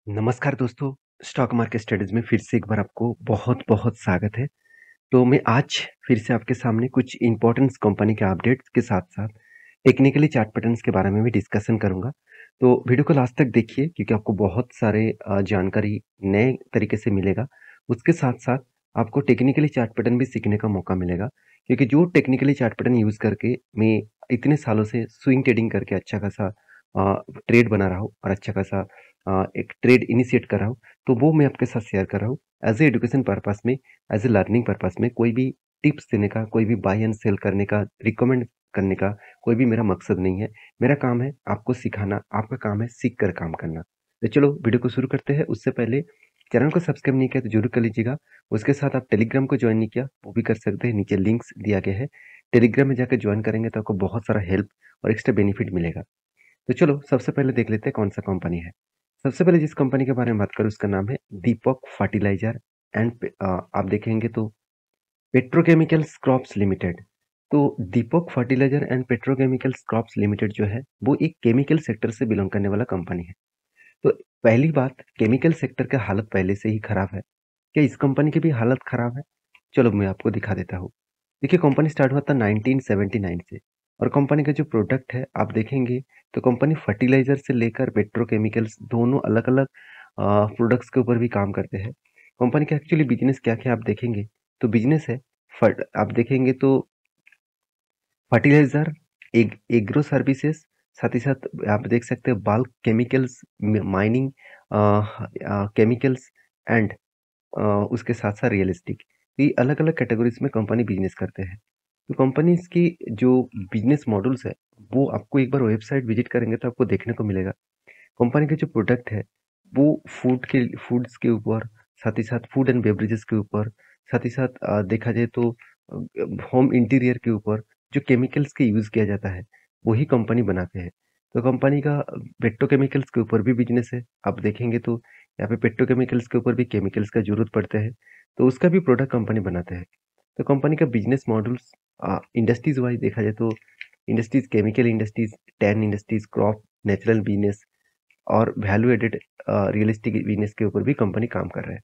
नमस्कार दोस्तों, stock market studies में फिर से एक बार आपको बहुत-बहुत स्वागत है। तो मैं आज फिर से आपके सामने कुछ इम्पोर्टेंट कंपनी के अपडेट्स के साथ-साथ टेक्निकली चार्ट पैटर्न्स के बारे में भी डिस्कशन करूँगा। तो वीडियो को लास्ट तक देखिए क्योंकि आपको बहुत सारे जानकारी नए तरीके से मिलेगा। उसके साथ-साथ आपको टेक्निकली चार्ट पैटर्न भी सीखने का मौका मिलेगा क्योंकि जो टेक्निकली चार्ट पैटर्न यूज़ करके मैं इतने सालों से स्विंग ट्रेडिंग करके अच्छा खासा ट्रेड बना रहा हूँ और अच्छा खासा एक ट्रेड इनिशिएट कर रहा हूँ, तो वो मैं आपके साथ शेयर कर रहा हूँ। एज़ ए एजुकेशन पर्पज़ में, एज़ ए लर्निंग पर्पज़ में कोई भी टिप्स देने का, कोई भी बाय एंड सेल करने का, रिकमेंड करने का कोई भी मेरा मकसद नहीं है। मेरा काम है आपको सिखाना, आपका काम है सीख कर काम करना। तो चलो वीडियो को शुरू करते हैं। उससे पहले चैनल को सब्सक्राइब नहीं किया तो ज़रूर कर लीजिएगा। उसके साथ आप टेलीग्राम को जॉइन नहीं किया, वो भी कर सकते हैं, नीचे लिंक्स दिया गया है। टेलीग्राम में जाकर जॉइन करेंगे तो आपको बहुत सारा हेल्प और एक्स्ट्रा बेनिफिट मिलेगा। तो चलो सबसे पहले देख लेते हैं कौन-सा कंपनी है। सबसे पहले जिस कंपनी के बारे में बात करूँ उसका नाम है दीपक फर्टिलाइज़र आप देखेंगे तो पेट्रोकेमिकल्स क्रॉप्स लिमिटेड। तो Deepak fertiliser and petrochemicals crops limited जो है, वो एक केमिकल सेक्टर से बिलॉन्ग करने वाला कंपनी है। तो पहली बात केमिकल सेक्टर का हालत पहले से ही खराब है। क्या इस कंपनी की भी हालत खराब है? चलो मैं आपको दिखा देता हूँ। देखिए कंपनी स्टार्ट हुआ था 1979 से और कंपनी का जो प्रोडक्ट है आप देखेंगे तो कंपनी फर्टिलाइज़र से लेकर पेट्रोकेमिकल्स दोनों अलग-अलग प्रोडक्ट्स के ऊपर भी काम करते हैं। कंपनी का एक्चुअली बिज़नेस क्या-क्या आप देखेंगे तो बिज़नेस है फट आप देखेंगे तो फर्टिलाइज़र, एग्रो सर्विसेज़, साथ ही साथ आप देख सकते हैं bulk chemicals, mining chemicals and उसके साथ-साथ रियल एस्टेट। ये अलग-अलग कैटेगरीज़ में कंपनी बिज़नेस करते हैं। तो कंपनीज़ की जो बिज़नेस मॉडल्स है, वो आपको एक बार वेबसाइट विज़िट करेंगे तो आपको देखने को मिलेगा। कंपनी के जो प्रोडक्ट है, वो फूड्स के ऊपर, साथ ही साथ फूड एंड बेवरेजेस के ऊपर, साथ ही साथ देखा जाए तो होम इंटीरियर के ऊपर जो केमिकल्स के यूज़ किया जाता है, वही कंपनी बनाते हैं। तो कंपनी का पेट्रोकेमिकल्स के ऊपर भी बिज़नेस है। आप देखेंगे तो यहाँ पे पेट्रोकेमिकल्स के ऊपर भी केमिकल्स का ज़रूरत पड़ता है, तो उसका भी प्रोडक्ट कंपनी बनाते हैं। तो कंपनी का बिज़नेस मॉडल्स इंडस्ट्रीज़ वाइज़ देखा जाए तो industries, chemical industries, tan industries, crop, natural business और वैल्यू एडेड रियलिस्टिक बिज़नेस के ऊपर भी कंपनी काम कर रहा है।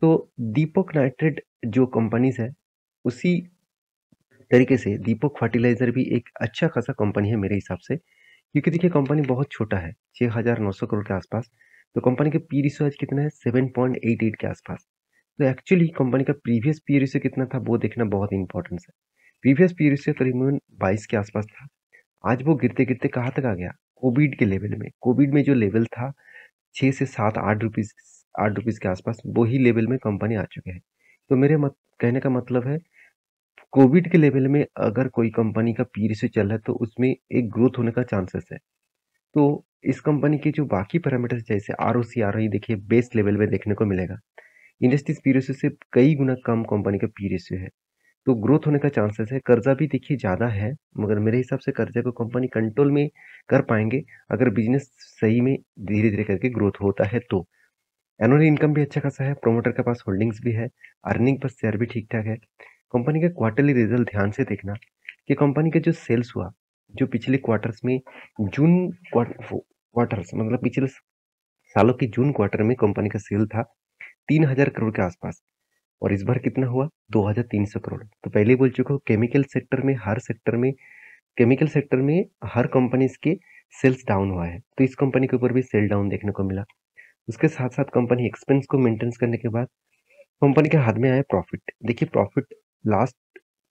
तो दीपक नाइट्रेट जो कंपनीज़ है, उसी तरीके से दीपक फर्टिलाइज़र भी एक अच्छा खासा कंपनी है मेरे हिसाब से, क्योंकि देखिए कंपनी बहुत छोटा है, 6,900 करोड़ के आसपास। तो कंपनी का पी रेशियो आज कितना है? 7.88 के आसपास। तो एक्चुअली कंपनी का प्रीवियस पी रेशियो कितना था, वो देखना बहुत इम्पोर्टेंस है। प्रीवियस पी रेशियो करीबन 22 के आसपास था। आज वो गिरते-गिरते कहाँ तक आ गया? कोविड के लेवल में। कोविड में जो लेवल था 6 से 7 8 रुपीज़ के आसपास, वही लेवल में कंपनी आ चुके हैं। तो मेरे मत कहने का मतलब है कोविड के लेवल में अगर कोई कंपनी का पी रेशियो चल रहा है तो उसमें एक ग्रोथ होने का चांसेस है। तो इस कंपनी के जो बाकी पैरामीटर्स जैसे आरओसी, आरओई देखिए बेस लेवल में देखने को मिलेगा। इंडस्ट्रीज पी रेशियो से कई गुना कम कंपनी का पी रेशियो है। तो ग्रोथ होने का चांसेस है। कर्जा भी देखिए ज़्यादा है, मगर मेरे हिसाब से कर्जे को कंपनी कंट्रोल में कर पाएँगे, अगर बिज़नेस सही में धीरे-धीरे करके ग्रोथ होता है तो। एनुअल इनकम भी अच्छा खासा है, प्रोमोटर के पास होल्डिंग्स भी है, अर्निंग पर शेयर भी ठीक-ठाक है। कंपनी का क्वार्टरली रिजल्ट ध्यान से देखना कि कंपनी का जो सेल्स हुआ, जो पिछले क्वार्टर्स में जून क्वार्टर्स मतलब पिछले सालों के जून क्वार्टर में कंपनी का सेल था 3,000 करोड़ के आसपास और इस बार कितना हुआ 2,300 करोड़। तो पहले ही बोल चुका हूँ केमिकल सेक्टर में हर कंपनीज के सेल्स डाउन हुआ है, तो इस कंपनी के ऊपर भी सेल डाउन देखने को मिला। उसके साथ-साथ कंपनी एक्सपेंस को मेंटेन करने के बाद कंपनी के हाथ में आया प्रॉफिट। देखिए प्रॉफिट लास्ट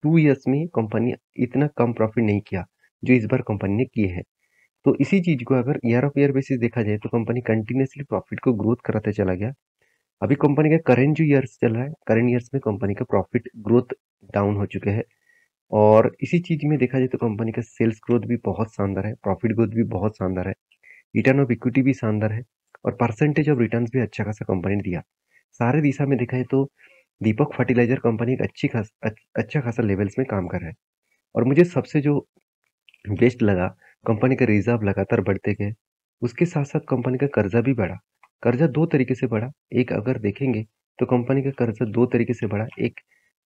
2 इयर्स में कंपनी इतना कम प्रॉफिट नहीं किया, जो इस बार कंपनी ने किए हैं। तो इसी चीज़ को अगर ईयर ऑफ ईयर बेसिस देखा जाए तो कंपनी कंटिन्यूअसली प्रॉफिट को ग्रोथ कराते चला गया। अभी कंपनी का करंट जो ईयर्स चल रहा है, करंट ईयर्स में कंपनी का प्रॉफिट ग्रोथ डाउन हो चुके हैं और इसी चीज़ में देखा जाए तो कंपनी का सेल्स ग्रोथ भी बहुत शानदार है, प्रॉफिट ग्रोथ भी बहुत शानदार है, रिटर्न ऑफ इक्विटी भी शानदार है और परसेंटेज ऑफ रिटर्न्स भी अच्छा खासा कंपनी ने दिया। सारे दिशा में देखा जाए तो दीपक फर्टिलाइज़र कंपनी एक अच्छा खासा लेवल्स में काम कर रहा है और मुझे सबसे जो बेस्ट लगा, कंपनी का रिज़र्व लगातार बढ़ते गए। उसके साथ-साथ कंपनी का कर्ज़ा भी बढ़ा। कर्ज़ा 2 तरीके से बढ़ा, एक अगर देखेंगे तो कंपनी का कर्ज़ा 2 तरीके से बढ़ा, एक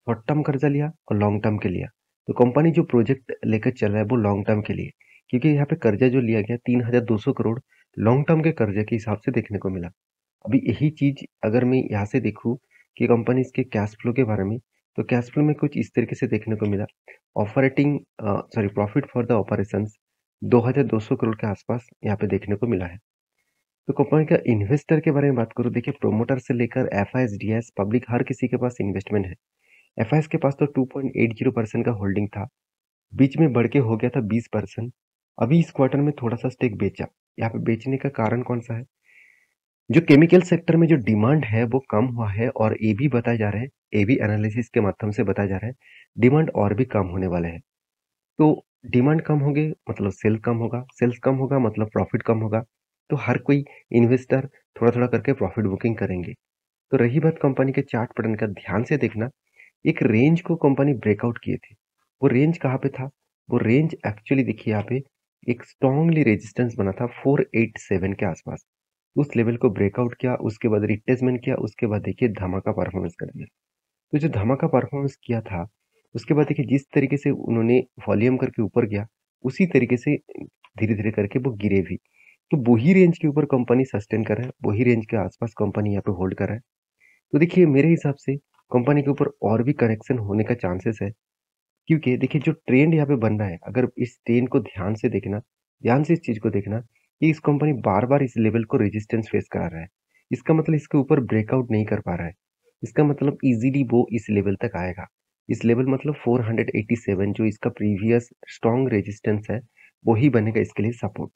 शॉर्ट टर्म कर्ज़ा लिया और लॉन्ग टर्म के लिया। तो कंपनी जो प्रोजेक्ट लेकर चल रहा है वो लॉन्ग टर्म के लिए, क्योंकि यहाँ पे कर्ज़ा जो लिया गया 3,200 करोड़ लॉन्ग टर्म के कर्जे के हिसाब से देखने को मिला। अभी यही चीज़ अगर मैं यहाँ से देखूँ कि कंपनीज़ के कैश फ्लो के बारे में, तो कैश फ्लो में कुछ इस तरीके से देखने को मिला। Profit for the operations 2200 crore के आसपास यहाँ पे देखने को मिला है। तो कंपनी का इन्वेस्टर के बारे में बात करूँ, देखिए प्रोमोटर से लेकर एफआईएस, डीआईएस, पब्लिक हर किसी के पास इन्वेस्टमेंट है। एफआईएस के पास तो 2.80% का होल्डिंग था, बीच में बढ़ के हो गया था 20%। अभी इस क्वार्टर में थोड़ा सा स्टेक बेचा। यहाँ पे बेचने का कारण कौन सा है? जो केमिकल सेक्टर में जो डिमांड है वो कम हुआ है, और ये भी बताया जा रहा है, ये भी एनालिसिस के माध्यम से बताया जा रहा है, डिमांड और भी कम होने वाला है। तो डिमांड कम होगी मतलब सेल कम होगा, सेल्स कम होगा मतलब प्रॉफिट कम होगा। तो हर कोई इन्वेस्टर थोड़ा थोड़ा करके प्रॉफिट बुकिंग करेंगे। तो रही बात कंपनी के चार्ट पैटर्न का, ध्यान से देखना, एक रेंज को कंपनी ब्रेकआउट किए थे। वो रेंज कहाँ पे था? वो रेंज एक्चुअली देखिए यहाँ पे एक स्ट्रॉन्गली रेजिस्टेंस बना था 487 के आसपास। उस लेवल को ब्रेकआउट किया, उसके बाद रिट्रेसमेंट किया, उसके बाद देखिए धमाका परफॉर्मेंस कर दिया। तो जो धमाका परफॉर्मेंस किया था, उसके बाद देखिए जिस तरीके से उन्होंने वॉल्यूम करके ऊपर गया, उसी तरीके से धीरे धीरे करके वो गिरे भी। तो वही रेंज के ऊपर कंपनी सस्टेन कर रहा है, वही रेंज के आसपास कंपनी यहाँ पे होल्ड कर रहा है। तो देखिए मेरे हिसाब से कंपनी के ऊपर और भी करेक्शन होने का चांसेस है, क्योंकि देखिए जो ट्रेंड यहाँ पे बन रहा है, अगर इस ट्रेंड को ध्यान से देखना, ध्यान से इस चीज को देखना कि इस कंपनी बार बार इस लेवल को रेजिस्टेंस फेस करा रहा है। इसका मतलब इसके ऊपर ब्रेकआउट नहीं कर पा रहा है। इसका मतलब इजीली वो इस लेवल तक आएगा। इस लेवल मतलब 487 जो इसका प्रीवियस स्ट्रॉन्ग रेजिस्टेंस है, वही बनेगा इसके लिए सपोर्ट।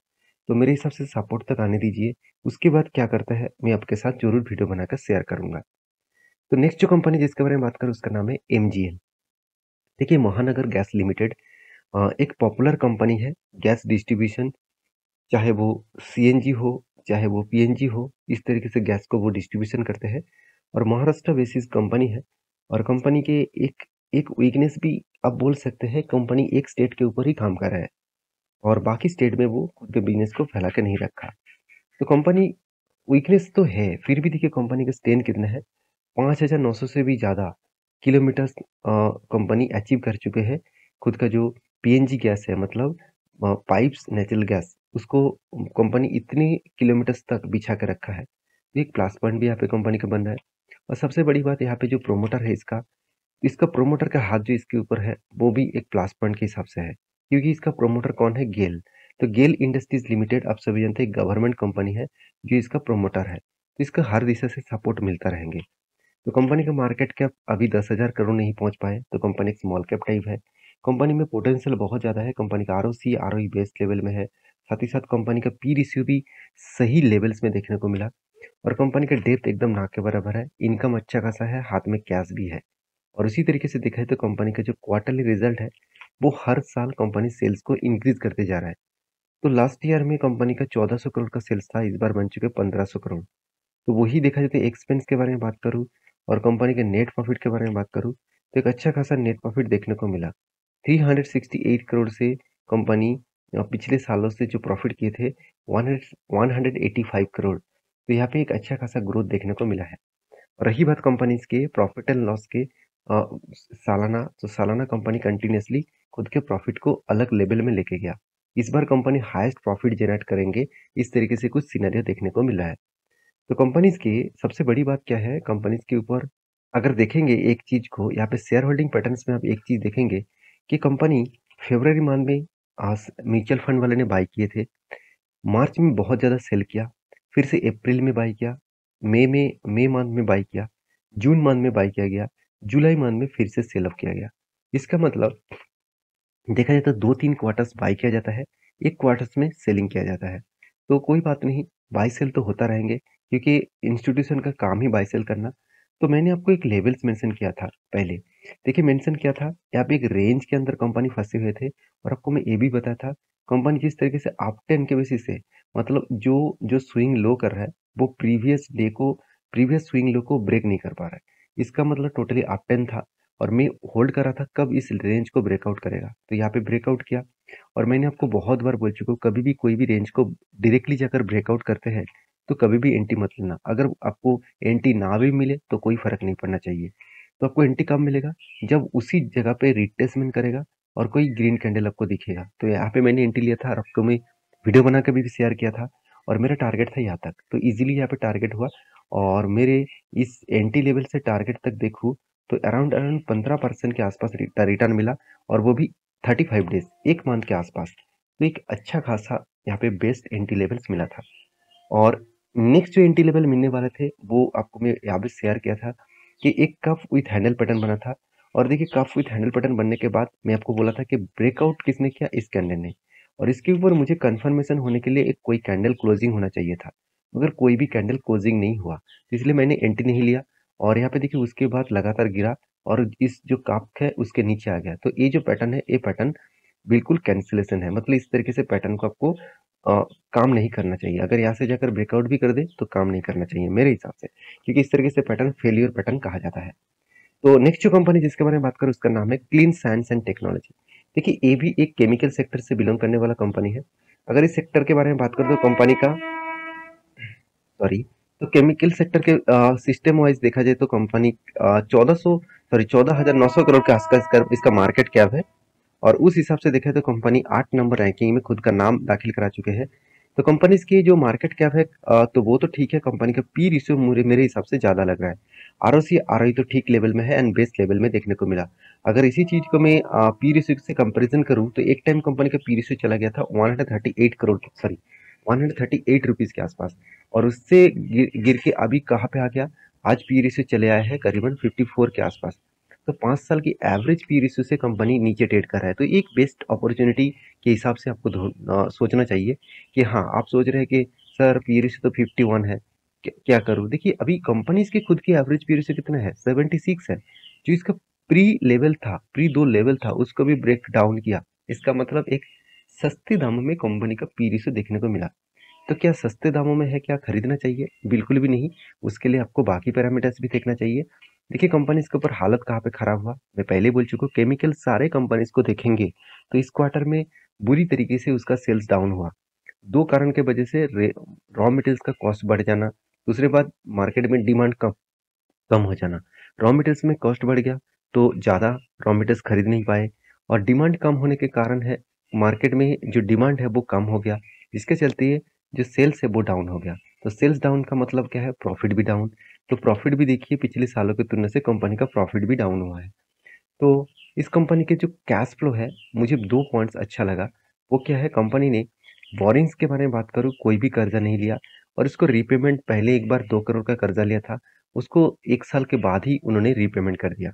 तो मेरे हिसाब से सपोर्ट तक आने दीजिए, उसके बाद क्या करता है मैं आपके साथ जरूर वीडियो बनाकर शेयर करूंगा। तो नेक्स्ट जो कंपनी जिसके बारे में बात करूँ उसका नाम है एमजीएल। देखिए महानगर गैस लिमिटेड एक पॉपुलर कंपनी है गैस डिस्ट्रीब्यूशन, चाहे वो सीएनजी हो चाहे वो पीएनजी हो, इस तरीके से गैस को वो डिस्ट्रीब्यूशन करते हैं, और महाराष्ट्र बेसिस कंपनी है। और कंपनी के एक एक वीकनेस भी आप बोल सकते हैं, कंपनी एक स्टेट के ऊपर ही काम कर रहा है और बाकी स्टेट में वो खुद के बिजनेस को फैला के नहीं रखा। तो कंपनी वीकनेस तो है, फिर भी देखिए कंपनी का स्ट्रेंथ कितना है, 5,900 से भी ज़्यादा किलोमीटर्स कंपनी अचीव कर चुके हैं। खुद का जो पीएनजी गैस है मतलब पाइप्स नेचुरल गैस, उसको कंपनी इतने किलोमीटर्स तक बिछा के रखा है। तो एक प्लस पॉइंट भी यहाँ पे कंपनी का बन रहा है। और सबसे बड़ी बात यहाँ पे जो प्रोमोटर है इसका, इसका प्रोमोटर का हाथ जो इसके ऊपर है वो भी एक प्लस पॉइंट के हिसाब से है, क्योंकि इसका प्रोमोटर कौन है? गेल। तो गेल इंडस्ट्रीज लिमिटेड आप सभी जानते हैं गवर्नमेंट कंपनी है जो इसका प्रोमोटर है, तो इसका हर दिशा से सपोर्ट मिलता रहेंगे। तो कंपनी का मार्केट कैप अभी 10,000 करोड़ नहीं पहुंच पाए, तो कंपनी एक स्मॉल कैप टाइप है। कंपनी में पोटेंशियल बहुत ज़्यादा है, कंपनी का आरओसी आरओई बेस्ट लेवल में है। साथ ही साथ कंपनी का पी रेशियो भी सही लेवल्स में देखने को मिला, और कंपनी का डेप्थ एकदम ना के बराबर है। इनकम अच्छा खासा है, हाथ में कैश भी है। और उसी तरीके से देखा है तो कंपनी का जो क्वार्टरली रिजल्ट है, वो हर साल कंपनी सेल्स को इंक्रीज करते जा रहा है। तो लास्ट ईयर में कंपनी का 1400 करोड़ का सेल्स था, इस बार बन चुके 1500 करोड़। तो वही देखा जाए तो एक्सपेंस के बारे में बात करूँ और कंपनी के नेट प्रॉफिट के बारे में बात करूँ, तो एक अच्छा खासा नेट प्रॉफिट देखने को मिला। 368 करोड़ से कंपनी पिछले सालों से जो प्रॉफिट किए थे 185 करोड़, तो यहाँ पे एक अच्छा खासा ग्रोथ देखने को मिला है। रही बात कंपनीज के प्रॉफिट एंड लॉस के सालाना, तो सालाना कंपनी कंटिन्यूसली खुद के प्रॉफिट को अलग लेवल में लेके गया। इस बार कंपनी हाईएस्ट प्रॉफिट जनरेट करेंगे, इस तरीके से कुछ सिनेरियो देखने को मिला है। तो कंपनीज की सबसे बड़ी बात क्या है, कंपनीज के ऊपर अगर देखेंगे एक चीज को, यहाँ पे शेयर होल्डिंग पैटर्न्स में आप एक चीज देखेंगे कि कंपनी फरवरी मंथ में म्यूचुअल फंड वाले ने बाई किए थे, मार्च में बहुत ज़्यादा सेल किया, फिर से अप्रैल में बाई किया, मई मंथ में बाई किया, जून मंथ में बाई किया गया, जुलाई मंथ में फिर से सेल ऑफ किया गया। इसका मतलब देखा जाए तो 2-3 क्वार्टर्स बाई किया जाता है, एक क्वार्टर्स में सेलिंग किया जाता है। तो कोई बात नहीं, बाई सेल तो होता रहेंगे, क्योंकि इंस्टीट्यूशन का काम ही बाई सेल करना। तो मैंने आपको एक लेवल्स मेंशन किया था पहले। देखिए मेंशन किया था, यहाँ पे एक रेंज के अंदर कंपनी फंसे हुए थे, और आपको मैं ये भी बताया था कंपनी जिस तरीके से अप ट्रेंड के बेसिस से, मतलब जो जो स्विंग लो कर रहा है वो प्रीवियस स्विंग लो को ब्रेक नहीं कर पा रहा है। इसका मतलब टोटली अप ट्रेंड था, और मैं होल्ड कर रहा था कब इस रेंज को ब्रेकआउट करेगा, तो यहाँ पे ब्रेकआउट किया। और मैंने आपको बहुत बार बोल चुका हूँ, कभी भी कोई भी रेंज को डायरेक्टली जाकर ब्रेकआउट करते हैं तो कभी भी एंटी मत लेना। अगर आपको एंटी ना भी मिले तो कोई फर्क नहीं पड़ना चाहिए। तो आपको एंटी कब मिलेगा? जब उसी जगह पे रिट्रेसमेंट करेगा और कोई ग्रीन कैंडल आपको दिखेगा। तो यहाँ पे मैंने एंट्री लिया था और आपको मैं वीडियो बना के भी शेयर किया था, और मेरा टारगेट था यहाँ तक। तो ईज़िली यहाँ पे टारगेट हुआ और मेरे इस एंट्री लेवल से टारगेट तक देखूँ तो अराउंड अराउंड 15% के आसपास रिटर्न मिला और वो भी 35 डेज़, 1 मंथ के आसपास। तो एक अच्छा खासा यहाँ पे बेस्ट एंट्री लेवल्स मिला था। और नेक्स्ट जो एंट्री लेवल मिलने वाले थे, वो आपको मैं यहाँ पे शेयर किया था कि एक कफ विथ हैंडल पैटर्न बना था। और देखिए कफ विथ हैंडल पैटर्न बनने के बाद मैं आपको बोला था कि ब्रेकआउट किसने किया, इस कैंडल ने। और इसके ऊपर मुझे कंफर्मेशन होने के लिए एक कोई कैंडल क्लोजिंग होना चाहिए था, मगर कोई भी कैंडल क्लोजिंग नहीं हुआ, तो इसलिए मैंने एंट्री नहीं लिया। और यहाँ पे देखिए उसके बाद लगातार गिरा और इस जो कफ है उसके नीचे आ गया। तो ये जो पैटर्न है, ये पैटर्न बिल्कुल कैंसिलेशन है, मतलब इस तरीके से पैटर्न को आपको काम नहीं करना चाहिए। अगर यहाँ से जाकर ब्रेकआउट भी कर दे तो काम नहीं करना चाहिए मेरे हिसाब से, क्योंकि इस तरीके से पैटर्न फेलियर पैटर्न कहा जाता है। तो नेक्स्ट जो कंपनी जिसके बारे में बात करूँ उसका नाम है क्लीन साइंस एंड टेक्नोलॉजी। देखिए ये भी एक केमिकल सेक्टर से बिलोंग करने वाला कंपनी है। अगर इस सेक्टर के बारे में बात करें तो कंपनी का सॉरी तो केमिकल सेक्टर के सिस्टम वाइज देखा जाए तो कंपनी 14,900 करोड़ के आसपास इसका मार्केट कैप है। और उस हिसाब से देखा तो कंपनी 8 नंबर रैंकिंग में खुद का नाम दाखिल करा चुके हैं। तो कंपनीज की जो मार्केट कैप है तो वो तो ठीक है, कंपनी का पी रेशियो मेरे हिसाब से ज़्यादा लग रहा है। आरओसी आरओई तो ठीक लेवल में है एंड बेस्ट लेवल में देखने को मिला। अगर इसी चीज़ को मैं पी रेशियो से कंपैरिजन करूँ तो एक टाइम कंपनी का पी रेशियो चला गया था 138 करोड़ सॉरी 138 रुपीज़ के आसपास। और उससे गिर के अभी कहाँ पे आ गया, आज पी रेशियो चले आया है करीबन 54 के आसपास। तो 5 साल की एवरेज पी रेशियो से कंपनी नीचे ट्रेड कर रहा है। तो एक बेस्ट अपॉर्चुनिटी के हिसाब से आपको सोचना चाहिए कि हाँ, आप सोच रहे हैं कि सर पी रेशियो तो 51 है, क्या करूँ? देखिए अभी कंपनीज की खुद की एवरेज पी रेशियो कितना है, 76 है। जो इसका प्री 2 लेवल था उसको भी ब्रेक डाउन किया। इसका मतलब एक सस्ते दामों में कंपनी का पी रेशियो देखने को मिला। तो क्या सस्ते दामों में है, क्या खरीदना चाहिए? बिल्कुल भी नहीं। उसके लिए आपको बाकी पैरामीटर्स भी देखना चाहिए। देखिए कंपनीज के ऊपर हालत कहाँ पे खराब हुआ, मैं पहले बोल चुका हूँ, केमिकल सारे कंपनीज को देखेंगे तो इस क्वार्टर में बुरी तरीके से उसका सेल्स डाउन हुआ। दो कारण के वजह से रॉ मटेरियल्स का कॉस्ट बढ़ जाना, दूसरी बात मार्केट में डिमांड कम कम हो जाना। रॉ मटेरियल्स में कॉस्ट बढ़ गया तो ज़्यादा रॉ मटेरियल्स खरीद नहीं पाए और डिमांड कम होने के कारण है मार्केट में जो डिमांड है वो कम हो गया। इसके चलते जो सेल्स है वो डाउन हो गया। तो सेल्स डाउन का मतलब क्या है, प्रॉफिट भी डाउन। तो प्रॉफिट भी देखिए पिछले सालों की तुलना से कंपनी का प्रॉफिट भी डाउन हुआ है। तो इस कंपनी के जो कैश फ्लो है, मुझे 2 पॉइंट्स अच्छा लगा। वो क्या है, कंपनी ने बोरिंग्स के बारे में बात करूँ, कोई भी कर्जा नहीं लिया और इसको रीपेमेंट पहले एक बार 2 करोड़ का कर्जा लिया था, उसको 1 साल के बाद ही उन्होंने रीपेमेंट कर दिया।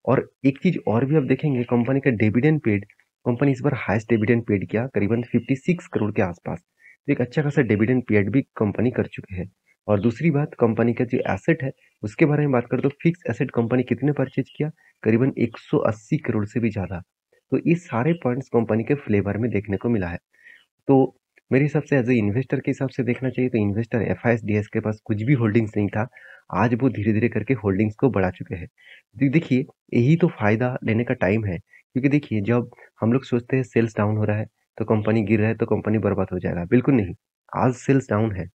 और एक चीज़ और भी आप देखेंगे, कंपनी का डिविडेंड पेड, कंपनी इस बार हाईएस्ट डिविडेंड पेड किया करीबन 56 करोड़ के आसपास। तो एक अच्छा खासा डिविडेंड पेड भी कंपनी कर चुके हैं। और दूसरी बात, कंपनी का जो एसेट है उसके बारे में बात करें तो फिक्स एसेट कंपनी कितने परचेज किया, करीबन 180 करोड़ से भी ज़्यादा। तो ये सारे पॉइंट्स कंपनी के फ्लेवर में देखने को मिला है। तो मेरे हिसाब से एज ए इन्वेस्टर के हिसाब से देखना चाहिए तो इन्वेस्टर एफआईएसडीएस के पास कुछ भी होल्डिंग्स नहीं था, आज वो धीरे धीरे करके होल्डिंग्स को बढ़ा चुके हैं। देखिए यही तो फायदा लेने का टाइम है, क्योंकि देखिए जब हम लोग सोचते हैं सेल्स डाउन हो रहा है तो कंपनी गिर रहा है तो कंपनी बर्बाद हो जाएगा, बिल्कुल नहीं। आज सेल्स डाउन है,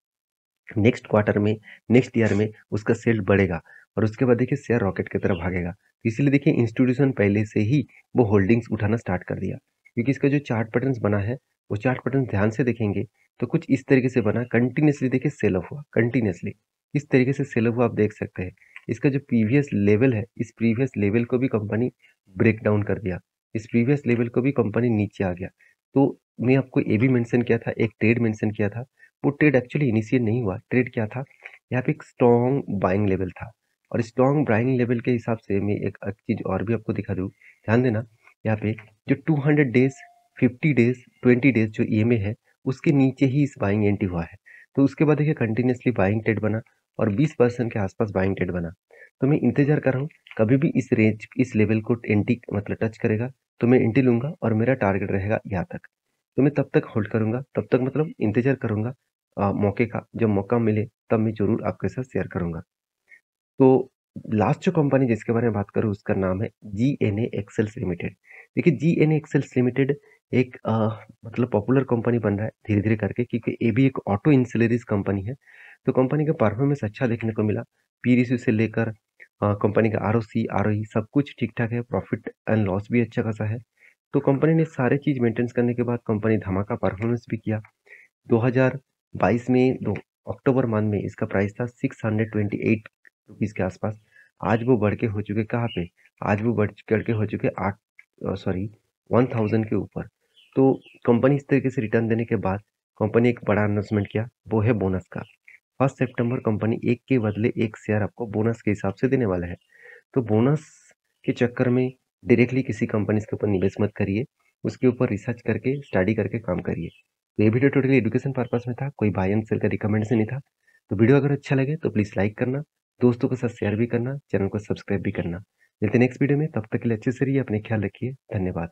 नेक्स्ट क्वार्टर में, नेक्स्ट ईयर में उसका सेल बढ़ेगा और उसके बाद देखिए शेयर रॉकेट की तरफ भागेगा। तो इसीलिए देखिए इंस्टीट्यूशन पहले से ही वो होल्डिंग्स उठाना स्टार्ट कर दिया, क्योंकि इसका जो चार्ट पैटर्न्स बना है वो चार्ट पैटर्न ध्यान से देखेंगे तो कुछ इस तरीके से बना, कंटिन्यूसली देखिए सेल ऑफ हुआ, कंटिन्यूसली इस तरीके से सेल ऑफ हुआ, आप देख सकते हैं। इसका जो प्रीवियस लेवल है, इस प्रीवियस लेवल को भी कंपनी ब्रेक डाउन कर दिया, इस प्रीवियस लेवल को भी कंपनी नीचे आ गया। तो मैं आपको ये भी मेंशन किया था, एक ट्रेड मेंशन किया था, वो ट्रेड एक्चुअली इनिशिएट नहीं हुआ। ट्रेड क्या था, यहाँ पे एक स्ट्रॉन्ग बाइंग लेवल था और स्ट्रॉन्ग बाइंग लेवल के हिसाब से मैं एक चीज़ और भी आपको दिखा दूँ, ध्यान देना। यहाँ पे जो 200 डेज, 50 डेज, 20 डेज जो ईएमए है उसके नीचे ही इस बाइंग एंट्री हुआ है। तो उसके बाद देखिए कंटिन्यूसली बाइंग ट्रेड बना और 20% के आसपास बाइंग ट्रेड बना। तो मैं इंतजार कर रहा हूँ, कभी भी इस रेंज, इस लेवल को एंटी मतलब टच करेगा तो मैं एंट्री लूंगा और मेरा टारगेट रहेगा यहाँ तक। तो मैं तब तक होल्ड करूंगा, तब तक मतलब इंतजार करूंगा मौके का, जब मौका मिले तब मैं ज़रूर आपके साथ शेयर करूँगा। तो लास्ट जो कंपनी जिसके बारे में बात करूँ उसका नाम है जीएनए एक्सेल्स लिमिटेड। देखिए जीएनए एक्सेल्स लिमिटेड एक मतलब पॉपुलर कंपनी बन रहा है धीरे-धीरे करके, क्योंकि ये भी एक ऑटो इंश्योरेंस कंपनी है। तो कंपनी का परफॉर्मेंस अच्छा देखने को मिला। पी रेशियो से लेकर कंपनी का आरओसी, आरओई सब कुछ ठीक-ठाक है, प्रॉफिट एंड लॉस भी अच्छा खासा है। तो कंपनी ने सारे चीज़ मेंटेन करने के बाद कंपनी धमाका परफॉर्मेंस भी किया। 22 में दो अक्टूबर मंथ में इसका प्राइस था 628 रुपीज़ के आसपास। आज वो बढ़ के हो चुके कहाँ पे? आज वो बढ़ करके हो चुके 1000 के ऊपर। तो कंपनी इस तरीके से रिटर्न देने के बाद कंपनी एक बड़ा अनाउंसमेंट किया, वो है बोनस का। 1 सितंबर कंपनी एक के बदले एक शेयर आपको बोनस के हिसाब से देने वाला है। तो बोनस के चक्कर में डायरेक्टली किसी कंपनी के ऊपर निवेश मत करिए, उसके ऊपर रिसर्च करके स्टडी करके काम करिए। तो ये वीडियो टोटली एजुकेशन पर्पस में था, कोई बाय एंड सेल का रिकमेंडेशन नहीं था। तो वीडियो अगर अच्छा लगे तो प्लीज़ लाइक करना, दोस्तों के साथ शेयर भी करना, चैनल को सब्सक्राइब भी करना। मिलते हैं नेक्स्ट वीडियो में, तब तक के लिए अच्छे से रहिए, अपने ख्याल रखिए, धन्यवाद।